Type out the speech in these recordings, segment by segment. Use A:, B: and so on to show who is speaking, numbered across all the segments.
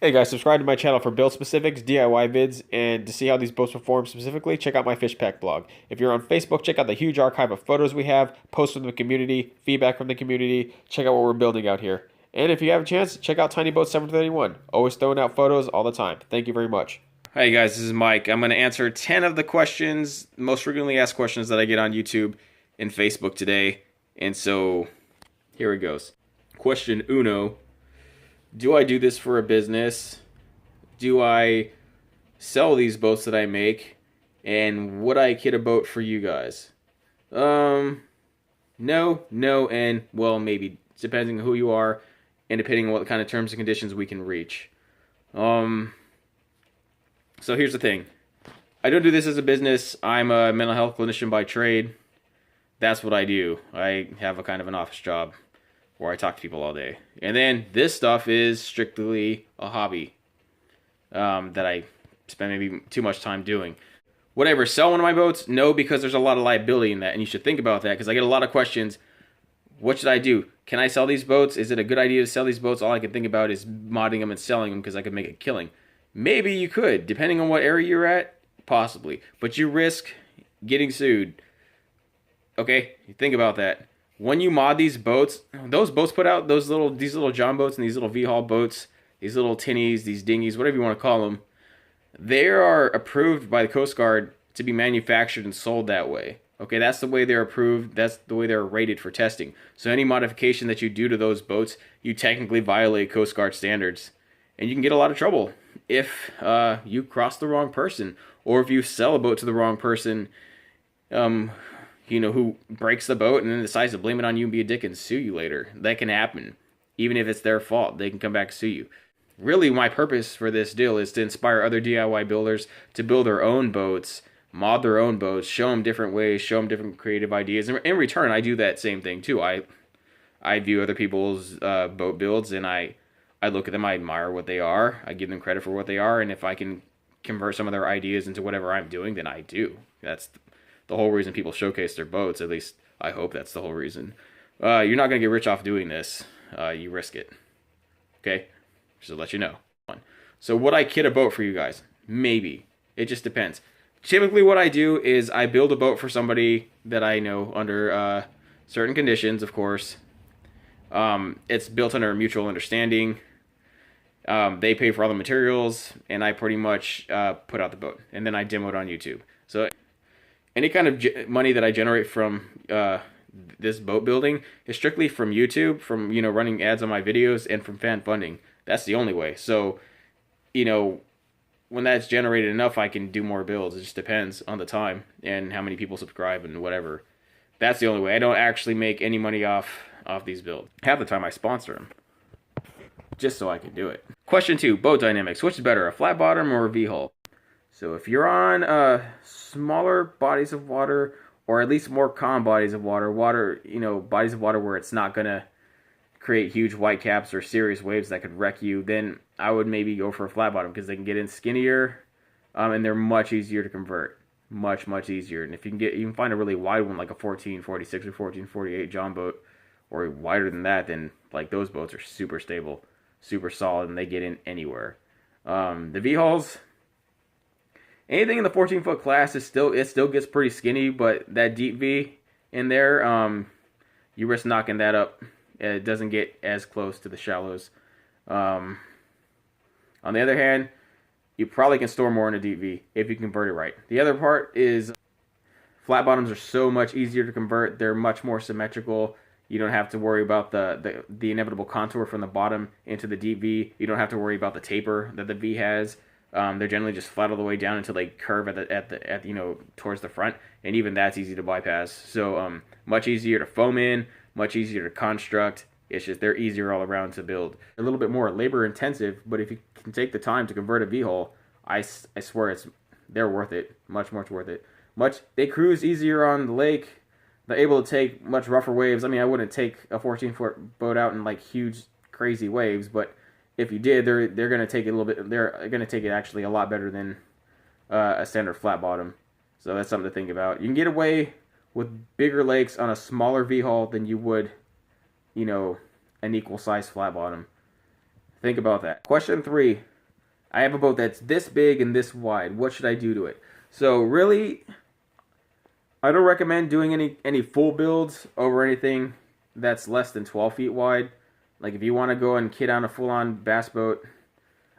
A: Hey guys, subscribe to my channel for build specifics, DIY vids, and to see how these boats perform specifically, check out my fish pack blog. If you're on Facebook, check out the huge archive of photos we have, posts from the community, feedback from the community, check out what we're building out here. And if you have a chance, check out Tiny Boat 731. Always throwing out photos all the time. Thank you very much. Hi guys, this is Mike. I'm going to answer 10 of the questions, most frequently asked questions that I get on YouTube and Facebook today. And so, here it goes. Question uno. Do I do this for a business? Do I sell these boats that I make? And would I kit a boat for you guys? No, and well, maybe. Depending on who you are and depending on what kind of terms and conditions we can reach. So here's the thing. I don't do this as a business. I'm a mental health clinician by trade. That's what I do. I have a kind of an office job where I talk to people all day. And then this stuff is strictly a hobby that I spend maybe too much time doing. Would I ever sell one of my boats? No, because there's a lot of liability in that, and you should think about that because I get a lot of questions. What should I do? Can I sell these boats? Is it a good idea to sell these boats? All I can think about is modding them and selling them because I could make a killing. Maybe you could, depending on what area you're at, possibly. But you risk getting sued. Okay, think about that. When you mod these boats, those boats put out these little John boats and these little V-Haul boats, these little tinnies, these dinghies, whatever you want to call them, they are approved by the Coast Guard to be manufactured and sold that way. Okay, that's the way they're approved. That's the way they're rated for testing. So any modification that you do to those boats, you technically violate Coast Guard standards. And you can get a lot of trouble if you cross the wrong person or if you sell a boat to the wrong person, who breaks the boat and then decides to blame it on you and be a dick and sue you later. That can happen. Even if it's their fault, they can come back and sue you. Really, my purpose for this deal is to inspire other DIY builders to build their own boats, mod their own boats, show them different ways, show them different creative ideas. And in return, I do that same thing too. I view other people's boat builds and I look at them, I admire what they are, I give them credit for what they are, and if I can convert some of their ideas into whatever I'm doing, then I do. That's the whole reason people showcase their boats. At least I hope that's the whole reason. You're not going to get rich off doing this. You risk it. Okay? Just to let you know. So would I kit a boat for you guys? Maybe. It just depends. Typically what I do is I build a boat for somebody that I know under certain conditions, of course. It's built under a mutual understanding. They pay for all the materials, and I pretty much put out the boat. And then I demo it on YouTube. So any kind of money that I generate from this boat building is strictly from YouTube, from running ads on my videos, and from fan funding. That's the only way. So, when that's generated enough, I can do more builds. It just depends on the time and how many people subscribe and whatever. That's the only way. I don't actually make any money off these builds. Half the time I sponsor them, just so I can do it. Question 2, boat dynamics. Which is better, a flat bottom or a V-hull? So if you're on smaller bodies of water, or at least more calm bodies of water, bodies of water where it's not going to create huge white caps or serious waves that could wreck you, then I would maybe go for a flat bottom because they can get in skinnier and they're much easier to convert. Much, much easier. And if you can find a really wide one like a 1446 or 1448 John boat, or wider than that, then like those boats are super stable, super solid, and they get in anywhere. The V-hulls, anything in the 14-foot class it still gets pretty skinny, but that deep V in there, you risk knocking that up. It doesn't get as close to the shallows. On the other hand, you probably can store more in a deep V if you convert it right. The other part is flat bottoms are so much easier to convert. They're much more symmetrical. You don't have to worry about the inevitable contour from the bottom into the deep V. You don't have to worry about the taper that the V has. They're generally just flat all the way down until they curve at towards the front, and even that's easy to bypass. So much easier to foam in, much easier to construct. It's just they're easier all around to build. A little bit more labor intensive, but if you can take the time to convert a V-hull, I swear they're worth it. Much worth it. They cruise easier on the lake. They're able to take much rougher waves. I mean, I wouldn't take a 14-foot boat out in like huge crazy waves, but if you did, they're going to take it a little bit. They're going to take it actually a lot better than a standard flat bottom. So that's something to think about. You can get away with bigger lakes on a smaller V-hull than you would, an equal size flat bottom. Think about that. Question 3. I have a boat that's this big and this wide. What should I do to it? So really, I don't recommend doing any full builds over anything that's less than 12 feet wide. Like if you want to go and kit on a full-on bass boat,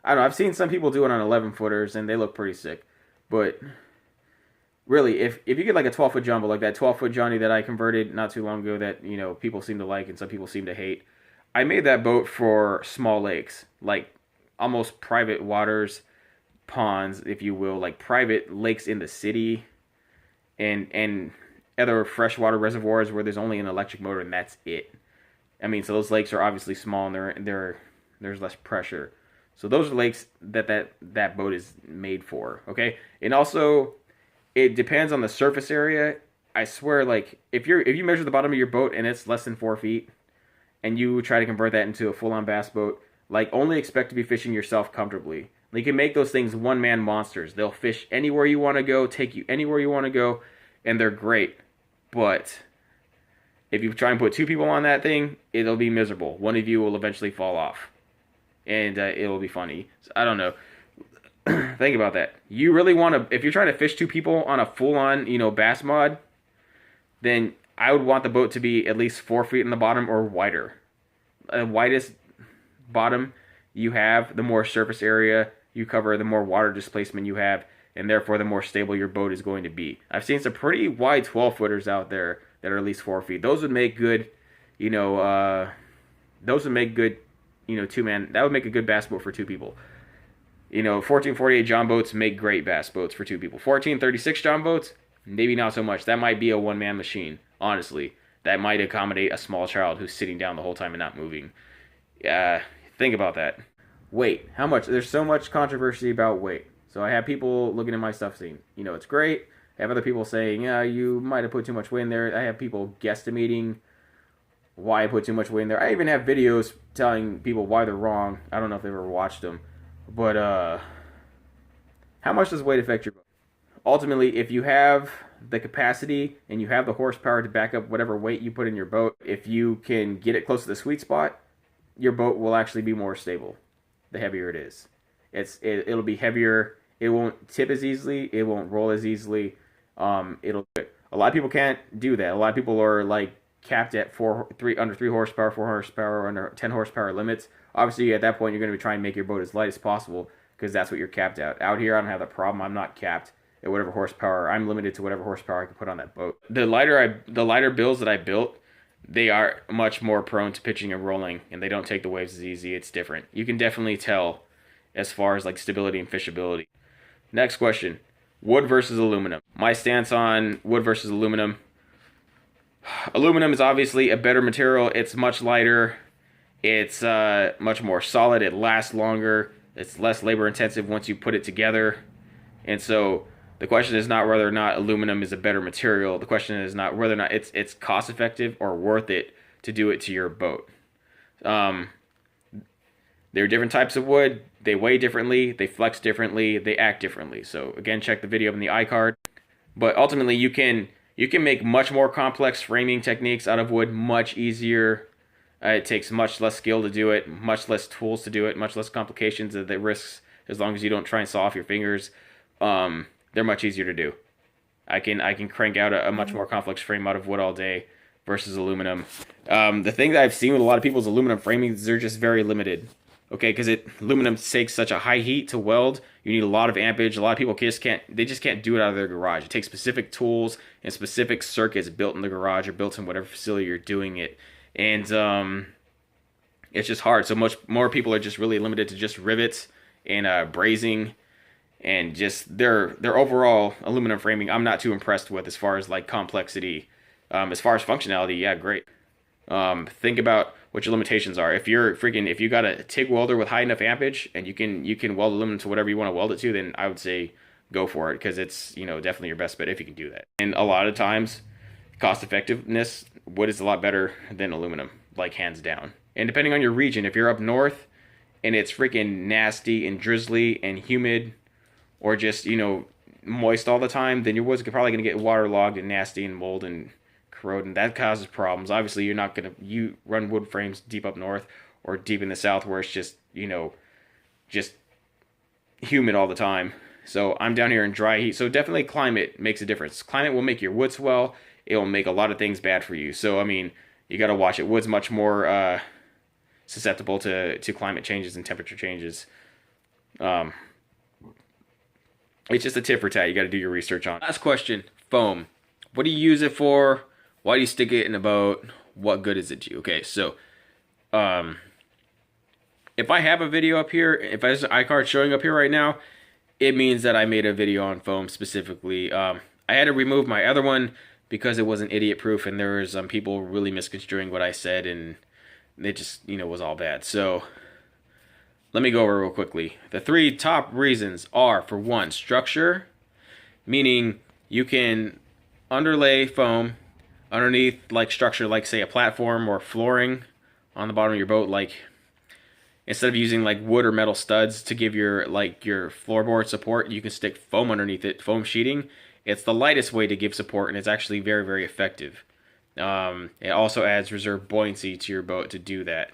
A: I don't know. I've seen some people do it on 11 footers and they look pretty sick. But really, if you get like a 12-foot jumbo, like that 12-foot Johnny that I converted not too long ago, that people seem to like and some people seem to hate, I made that boat for small lakes, like almost private waters, ponds, if you will, like private lakes in the city, and other freshwater reservoirs where there's only an electric motor and that's it. I mean, so those lakes are obviously small and there's less pressure. So those are lakes that boat is made for. Okay, and also it depends on the surface area. I swear, like if you measure the bottom of your boat and it's less than 4 feet, and you try to convert that into a full-on bass boat, like only expect to be fishing yourself comfortably. Like, you can make those things one-man monsters. They'll fish anywhere you want to go, take you anywhere you want to go, and they're great. But if you try and put two people on that thing, it'll be miserable. One of you will eventually fall off, and it'll be funny. So, I don't know. Think about that. You really want to, if you're trying to fish two people on a full-on, bass mod, then I would want the boat to be at least 4 feet in the bottom or wider. The widest bottom you have, the more surface area you cover, the more water displacement you have, and therefore the more stable your boat is going to be. I've seen some pretty wide 12-footers out there that are at least 4 feet. Those would make good, two-man. That would make a good bass boat for two people. 1448 John boats make great bass boats for two people. 1436 John boats, maybe not so much. That might be a one-man machine, honestly. That might accommodate a small child who's sitting down the whole time and not moving. Think about that. Weight. How much? There's so much controversy about weight. So I have people looking at my stuff saying, it's great. I have other people saying, yeah, you might have put too much weight in there. I have people guesstimating why I put too much weight in there. I even have videos telling people why they're wrong. I don't know if they've ever watched them. But how much does weight affect your boat? Ultimately, if you have the capacity and you have the horsepower to back up whatever weight you put in your boat, if you can get it close to the sweet spot, your boat will actually be more stable the heavier it is. It'll be heavier. It won't tip as easily. It won't roll as easily. A lot of people can't do that. A lot of people are like capped at under 3 horsepower, 4 horsepower, under 10 horsepower limits. Obviously, at that point, you're going to be trying to make your boat as light as possible because that's what you're capped at. Out here, I don't have that problem. I'm not capped at whatever horsepower. I'm limited to whatever horsepower I can put on that boat. The lighter builds that I built, they are much more prone to pitching and rolling, and they don't take the waves as easy. It's different. You can definitely tell as far as like stability and fishability. Next question: wood versus aluminum. My stance on wood versus aluminum. Aluminum is obviously a better material. It's much lighter. It's much more solid. It lasts longer. It's less labor intensive once you put it together. And so the question is not whether or not aluminum is a better material. The question is not whether or not it's cost effective or worth it to do it to your boat. There are different types of wood. They weigh differently. They flex differently. They act differently. So again, check the video up in the iCard. But ultimately, you can make much more complex framing techniques out of wood much easier. It takes much less skill to do it, much less tools to do it, much less complications. The risks, as long as you don't try and saw off your fingers, they're much easier to do. I can crank out a much more complex frame out of wood all day versus aluminum. The thing that I've seen with a lot of people's aluminum framing is they're just very limited. Okay, because aluminum takes such a high heat to weld. You need a lot of ampage. A lot of people just can't do it out of their garage. It takes specific tools and specific circuits built in the garage or built in whatever facility you're doing it. And it's just hard. So much more people are just really limited to just rivets and brazing and just their overall aluminum framing. I'm not too impressed with as far as like complexity. As far as functionality, yeah, great. Think about what your limitations are. If you got a TIG welder with high enough ampage and you can weld aluminum to whatever you want to weld it to, then I would say go for it because it's definitely your best bet if you can do that. And a lot of times, cost effectiveness, wood is a lot better than aluminum, like hands down. And depending on your region, if you're up north and it's freaking nasty and drizzly and humid, or just moist all the time, then your wood's probably gonna get waterlogged and nasty and mold and corrode, and that causes problems. Obviously, you're not you run wood frames deep up north or deep in the south where it's just just humid all the time. So I'm down here in dry heat. So definitely climate makes a difference. Climate will make your wood swell. It will make a lot of things bad for you. So I mean, you got to watch it. Wood's much more susceptible to climate changes and temperature changes. It's just a tip for tat. You got to do your research on. Last question: foam. What do you use it for? Why do you stick it in a boat? What good is it to you? Okay, so if I have a video up here, if I have an iCard showing up here right now, it means that I made a video on foam specifically. I had to remove my other one because it wasn't idiot proof, and there was people really misconstruing what I said, and it just was all bad. So let me go over real quickly. The 3 top reasons are, for one, structure, meaning you can underlay foam underneath like structure, like say a platform or flooring on the bottom of your boat. Like instead of using like wood or metal studs to give your floorboard support, you can stick foam underneath it, foam sheeting. It's the lightest way to give support, and it's actually very, very effective. It also adds reserve buoyancy to your boat to do that.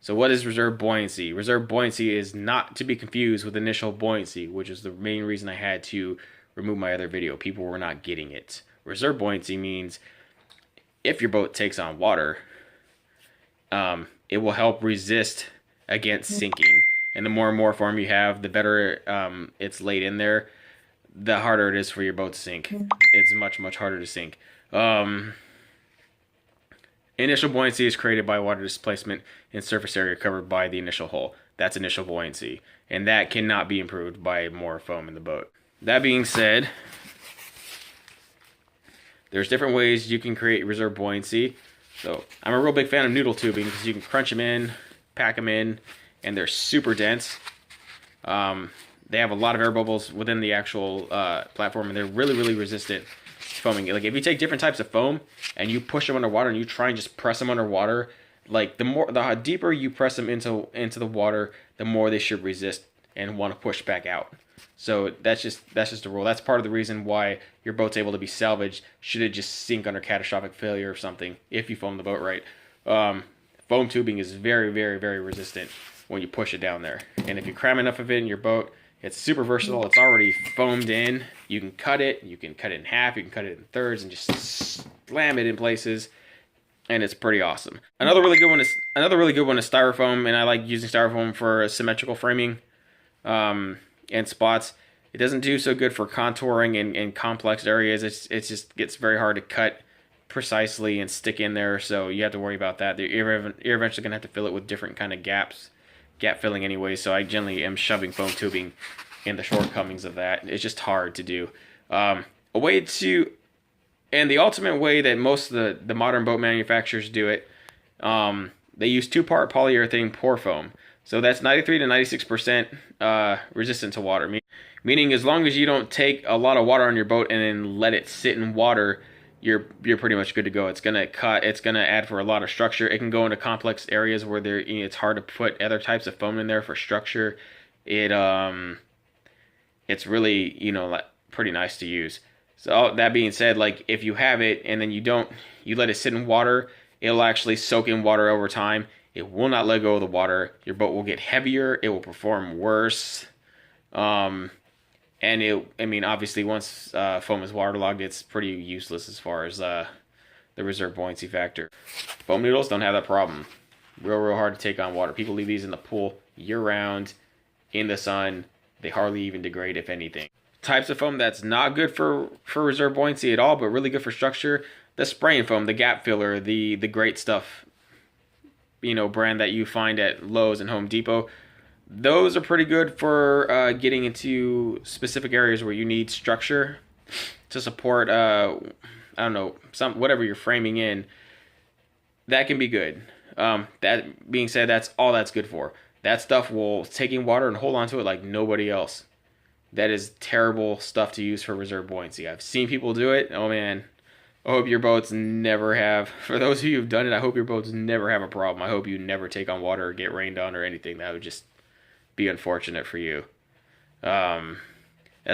A: So what is reserve buoyancy? Reserve buoyancy is not to be confused with initial buoyancy, which is the main reason I had to remove my other video. People were not getting it. Reserve buoyancy means if your boat takes on water, it will help resist against sinking. And the more and more foam you have, the better it's laid in there, the harder it is for your boat to sink. It's much, much harder to sink. Initial buoyancy is created by water displacement in surface area covered by the initial hull. That's initial buoyancy. And that cannot be improved by more foam in the boat. That being said, there's different ways you can create reserve buoyancy. So I'm a real big fan of noodle tubing because you can crunch them in, pack them in, and they're super dense. They have a lot of air bubbles within the actual platform, and they're really, really resistant to foaming. Like if you take different types of foam and you push them underwater and you try and just press them underwater, like the deeper you press them into the water, the more they should resist and want to push back out. So that's just a rule. That's part of the reason why your boat's able to be salvaged should it just sink under catastrophic failure or something, if you foam the boat right. Foam tubing is very, very, very resistant when you push it down there. And if you cram enough of it in your boat, it's super versatile. It's already foamed in. You can cut it. You can cut it in half. You can cut it in thirds and just slam it in places. And it's pretty awesome. Another really good one is styrofoam, and I like using styrofoam for symmetrical framing and spots. It doesn't do so good for contouring in complex areas. It just gets very hard to cut precisely and stick in there. So you have to worry about that. You're eventually gonna have to fill it with different kind of gap filling anyway, so I generally am shoving foam tubing in the shortcomings of that. It's just hard to do. And the ultimate way that most of the modern boat manufacturers do it, they use 2-part polyurethane pour foam. So that's 93 to 96% resistant to water. Meaning as long as you don't take a lot of water on your boat and then let it sit in water, you're pretty much good to go. It's gonna add for a lot of structure. It can go into complex areas where it's hard to put other types of foam in there for structure. It's really like pretty nice to use. So that being said, like if you have it and then you let it sit in water, it'll actually soak in water over time. It will not let go of the water. Your boat will get heavier. It will perform worse. And obviously once foam is waterlogged, it's pretty useless as far as the reserve buoyancy factor. Foam noodles don't have that problem. Real hard to take on water. People leave these in the pool year-round, in the sun. They hardly even degrade, if anything. Types of foam that's not good for reserve buoyancy at all, but really good for structure: the spraying foam, the gap filler, the great stuff, brand that you find at Lowe's and Home Depot. Those are pretty good for getting into specific areas where you need structure to support, whatever you're framing in. That can be good. That being said, that's all that's good for. That stuff will take in water and hold on to it like nobody else. That is terrible stuff to use for reserve buoyancy. I've seen people do it. Oh man, I hope your boats never have. For those of you who've done it, I hope your boats never have a problem. I hope you never take on water or get rained on or anything. That would just be unfortunate for you. That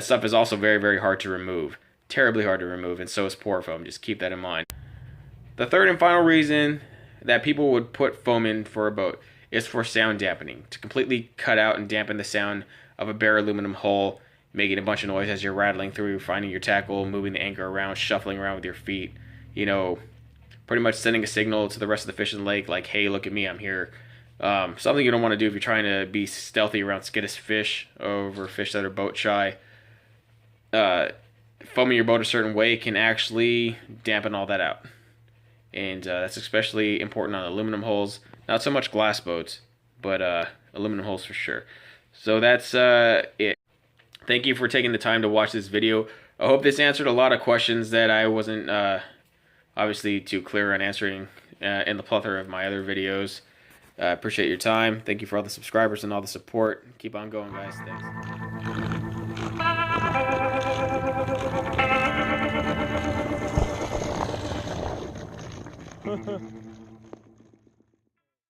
A: stuff is also very, very hard to remove. Terribly hard to remove, and so is pour foam. Just keep that in mind. The third and final reason that people would put foam in for a boat is for sound dampening, to completely cut out and dampen the sound of a bare aluminum hull, making a bunch of noise as you're rattling through, finding your tackle, moving the anchor around, shuffling around with your feet, pretty much sending a signal to the rest of the fish in the lake like, hey, look at me, I'm here. Something you don't want to do if you're trying to be stealthy around skittish fish over fish that are boat shy. Foaming your boat a certain way can actually dampen all that out. And that's especially important on aluminum hulls. Not so much glass boats, but aluminum hulls for sure. So that's it. Thank you for taking the time to watch this video. I hope this answered a lot of questions that I wasn't obviously too clear on answering in the plethora of my other videos. Appreciate your time. Thank you for all the subscribers and all the support. Keep on going, guys. Thanks.